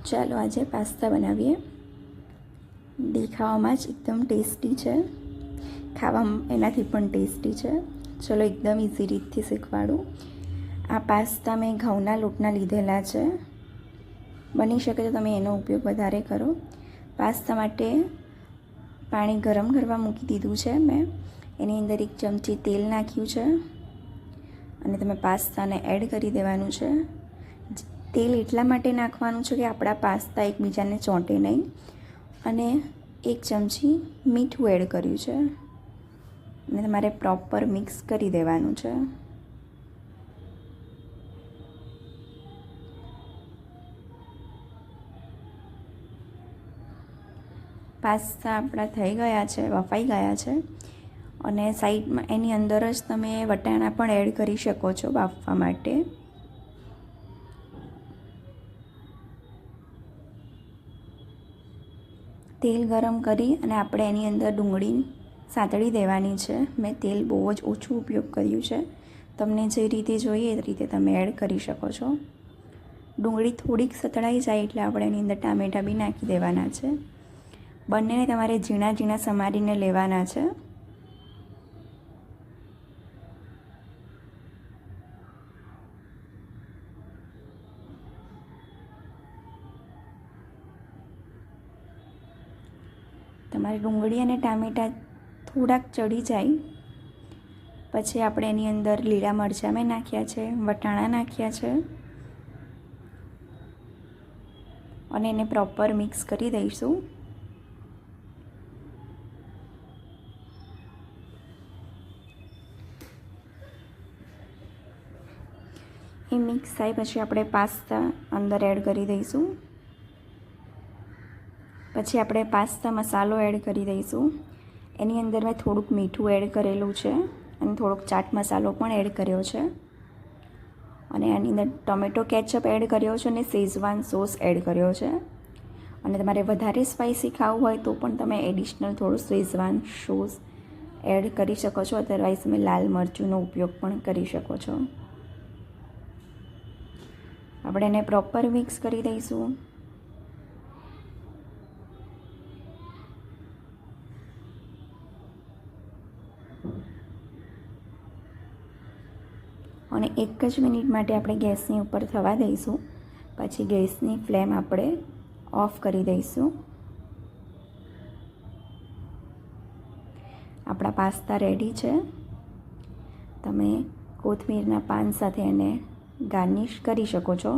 ચાલો આજે પાસ્તા બનાવીએ। દેખાવામાં જ એકદમ ટેસ્ટી છે, ખાવામાં એનાથી પણ ટેસ્ટી છે। ચલો એકદમ ઇઝી રીતથી શીખવાડું। આ પાસ્તા મેં ઘઉંના લોટના લીધેલા છે, બની શકે તો તમે એનો ઉપયોગ વધારે કરો। પાસ્તા માટે પાણી ગરમ કરવા મૂકી દીધું છે મેં, એની અંદર 1 ચમચી તેલ નાખ્યું છે અને તમે પાસ્તાને એડ કરી દેવાનું છે। તેલ એટલા માટે નાખવાનું છે કે આપણા પાસ્તા એકબીજાને ચોંટે નહીં, અને 1 ચમચી મીઠું એડ કર્યું છે અને તમારે પ્રોપર મિક્સ કરી દેવાનું છે। પાસ્તા આપણા થઈ ગયા છે, બફાઈ ગયા છે, અને સાઈડમાં એની અંદર જ તમે વટાણા પણ એડ કરી શકો છો બાફવા માટે। તેલ ગરમ કરી અને આપણે એની અંદર ડુંગળી સાતળી દેવાની છે। મેં તેલ બહુ જ ઓછું ઉપયોગ કર્યું છે, તમને જે રીતે જોઈએ એ રીતે તમે એડ કરી શકો છો। ડુંગળી થોડીક સતળાઈ જાય એટલે આપણે એની અંદર ટામેટાં બી નાખી દેવાના છે। બંનેને તમારે ઝીણા ઝીણા સમારીને લેવાના છે। તમારી ડુંગળી અને ટામેટાં થોડાક ચડી જાય પછી આપણે એની અંદર લીલા મરચાં મેં નાખ્યા છે, વટાણા નાખ્યા છે અને એને પ્રોપર મિક્સ કરી દઈશું। એ મિક્સ થાય પછી આપણે પાસ્તા અંદર એડ કરી દઈશું। પછી આપણે પાસ્તા મસાલો એડ કરી દઈશું। એની અંદર મેં થોડુંક મીઠું એડ કરેલું છે અને થોડોક ચાટ મસાલો પણ એડ કર્યો છે, અને એની અંદર ટોમેટો કેચઅપ એડ કર્યો છે અને શેઝવાન સોસ એડ કર્યો છે। અને તમારે વધારે સ્પાઇસી ખાવું હોય તો પણ તમે એડિશનલ થોડું શેઝવાન સોસ એડ કરી શકો છો, અધરવાઇઝ તમે લાલ મરચુંનો ઉપયોગ પણ કરી શકો છો। આપણે એને પ્રોપર મિક્સ કરી દઈશું। અને 1 જ મિનિટ માટે આપણે ગેસની ઉપર થવા દઈશું, પછી ગેસની ફ્લેમ આપણે ઓફ કરી દઈશું। આપણા પાસ્તા રેડી છે, તમે કોથમીરના પાન સાથે એને ગાર્નિશ કરી શકો છો।